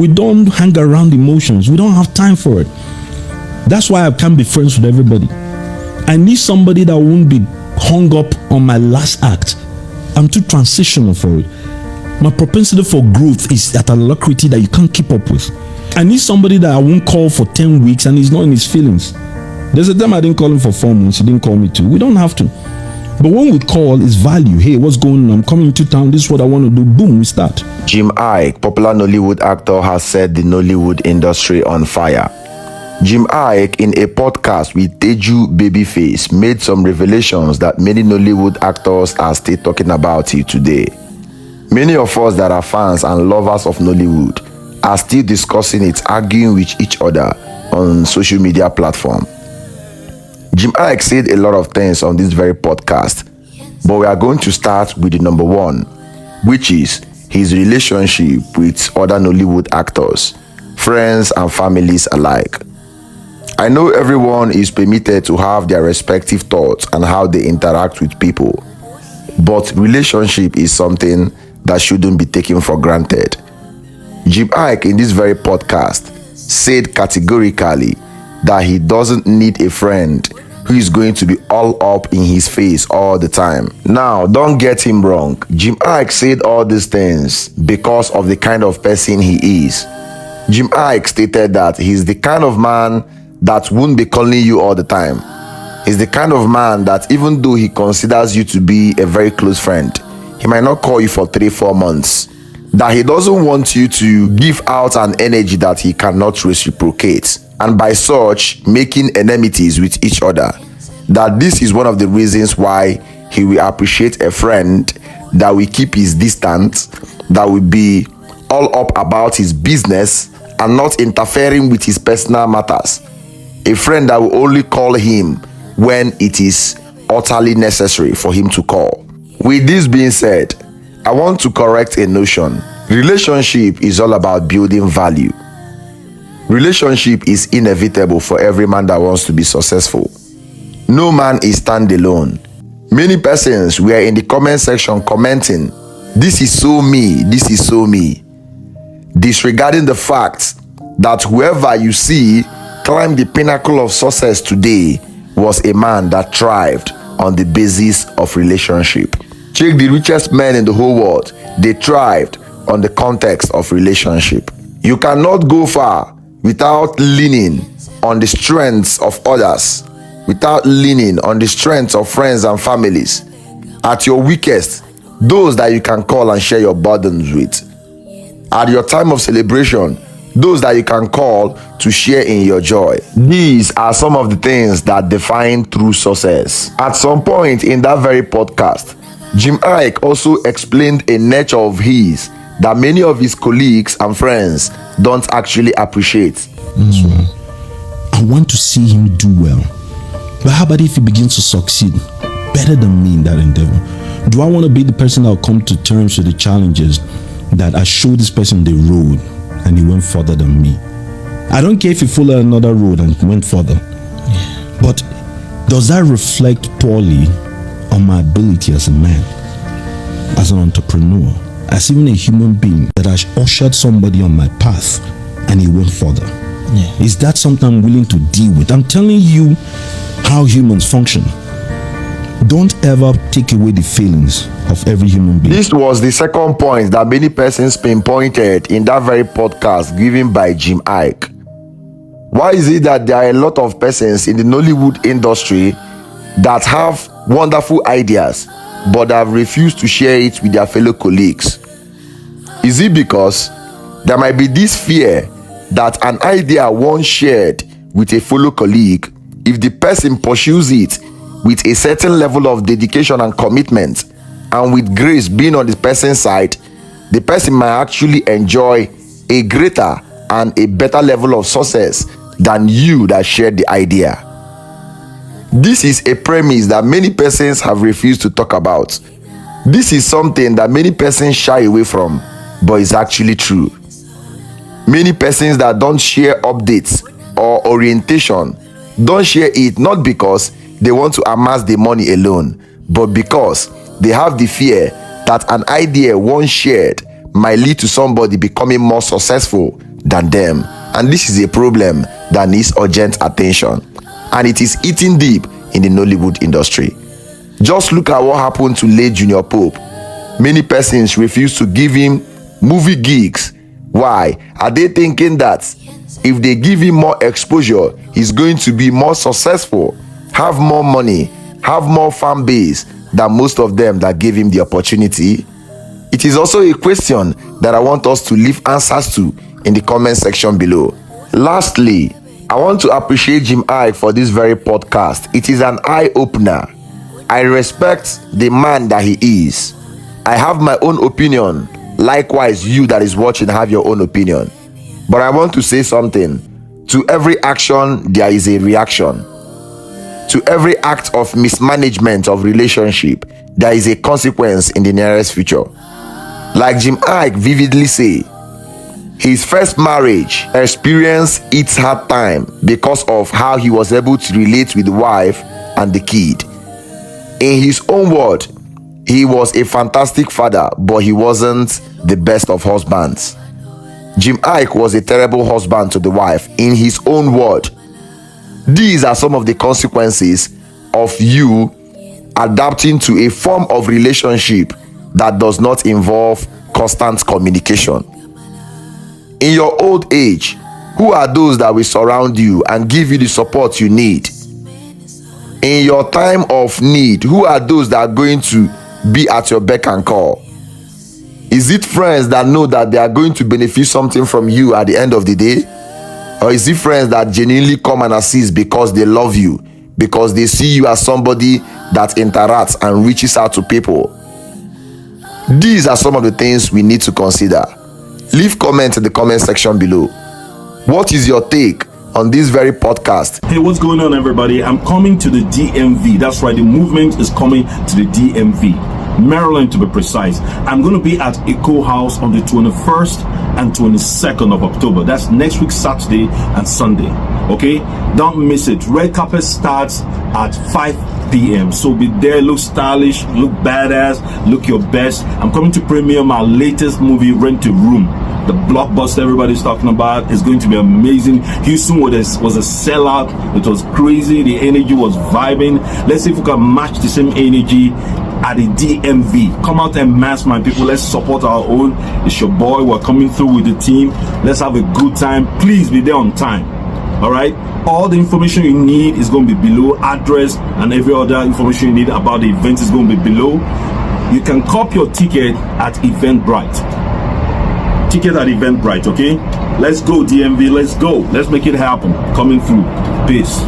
We don't hang around emotions. We don't have time for it. That's why I can't be friends with everybody. I need somebody that won't be hung up on my last act. I'm too transitional for it. My propensity for growth is at a alacrity that you can't keep up with. I need somebody that I won't call for 10 weeks and he's not in his feelings. There's a time I didn't call him for 4 months. He didn't call me too. We don't have to. But when we call, it's value. Hey, what's going on? I'm coming into town. This is what I want to do. Boom, we start. Iyke, popular Nollywood actor, has set the Nollywood industry on fire. Iyke, in a podcast with Teju Babyface, made some revelations that many Nollywood actors are still talking about it today. Many of us that are fans and lovers of Nollywood are still discussing it, arguing with each other on social media platform. Iyke said a lot of things on this very podcast, but we are going to start with the number one, which is his relationship with other Nollywood actors, friends and families alike. I know everyone is permitted to have their respective thoughts and how they interact with people, but relationship is something that shouldn't be taken for granted. Iyke in this very podcast said categorically that he doesn't need a friend who is going to be all up in his face all the time. Now, don't get him wrong. Iyke said all these things because of the kind of person he is. Iyke stated that he's the kind of man that won't be calling you all the time. He's the kind of man that even though he considers you to be a very close friend, he might not call you for 3-4 months. That he doesn't want you to give out an energy that he cannot reciprocate, and by such making enmities with each other. That this is one of the reasons why he will appreciate a friend that will keep his distance, that will be all up about his business and not interfering with his personal matters. A friend that will only call him when it is utterly necessary for him to call. With this being said, I want to correct a notion. Relationship is all about building value. Relationship is inevitable for every man that wants to be successful. No man is standalone. Many persons were in the comment section commenting, "This is so me, this is so me," disregarding the fact that whoever you see climb the pinnacle of success today was a man that thrived on the basis of relationship. Check the richest men in the whole world. They thrived on the context of relationship. You cannot go far without leaning on the strengths of others, without leaning on the strengths of friends and families. At your weakest, those that you can call and share your burdens with. At your time of celebration, those that you can call to share in your joy. These are some of the things that define true success. At some point in that very podcast, Iyke also explained a nature of his that many of his colleagues and friends don't actually appreciate. I want to see him do well. But how about if he begins to succeed better than me in that endeavor? Do I want to be the person that will come to terms with the challenges that I showed this person the road and he went further than me? I don't care if he followed another road and went further. But does that reflect poorly on my ability as a man, as an entrepreneur, as even a human being that has ushered somebody on my path and he went further? Is that something I'm willing to deal with? I'm telling you how humans function. Don't ever take away the feelings of every human being. This was the second point that many persons pinpointed in that very podcast given by Iyke. Why is it that there are a lot of persons in the Nollywood industry that have wonderful ideas but have refused to share it with their fellow colleagues? Is it because there might be this fear that an idea once shared with a fellow colleague, if the person pursues it with a certain level of dedication and commitment, and with grace being on the person's side, the person might actually enjoy a greater and a better level of success than you that shared the idea? This is a premise that many persons have refused to talk about. This is something that many persons shy away from, but is actually true. Many persons that don't share updates or orientation don't share it not because they want to amass the money alone, but because they have the fear that an idea once shared might lead to somebody becoming more successful than them, and this is a problem that needs urgent attention, and it is eating deep in the Nollywood industry. Just look at what happened to late Junior Pope. Many persons refuse to give him movie gigs. Why? Are they thinking that if they give him more exposure, he's going to be more successful, have more money, have more fan base than most of them that gave him the opportunity? It is also a question that I want us to leave answers to in the comment section below. Lastly, I want to appreciate Jim Iyke for this very podcast. It is an eye-opener. I respect the man that he is. I have my own opinion. Likewise, you that is watching have your own opinion. But I want to say something. To every action, there is a reaction. To every act of mismanagement of relationship, there is a consequence in the nearest future. Like Jim Iyke vividly say, his first marriage experience its hard time because of how he was able to relate with the wife and the kid. In his own word, he was a fantastic father, but he wasn't the best of husbands. Jim Iyke was a terrible husband to the wife, in his own word. These are some of the consequences of you adapting to a form of relationship that does not involve constant communication. In your old age, who are those that will surround you and give you the support you need? In your time of need, who are those that are going to be at your beck and call? Is it friends that know that they are going to benefit something from you at the end of the day? Or is it friends that genuinely come and assist because they love you, because they see you as somebody that interacts and reaches out to people? These are some of the things we need to consider. Leave comments in the comment section below. What is your take on this very podcast? Hey, what's going on, everybody? I'm coming to the DMV. That's right, the movement is coming to the DMV, Maryland to be precise. I'm going to be at Iyke House on the 21st and 22nd of October. That's next week, Saturday and Sunday. Okay, don't miss it. Red carpet starts at 5 p.m. So be there, look stylish, look badass, look your best. I'm coming to premiere my latest movie, Rent a Room. The blockbuster everybody's talking about is going to be amazing. Houston was a sellout. It was crazy. The energy was vibing. Let's see if we can match the same energy at the DMV. Come out and mass, my people. Let's support our own. It's your boy. We're coming through with the team. Let's have a good time. Please be there on time. All right, all the information you need is going to be below. Address and every other information you need about the event is going to be below. You can cop your ticket at Eventbrite. Ticket at Eventbrite. Okay, let's go DMV. Let's go. Let's make it happen. Coming through. Peace.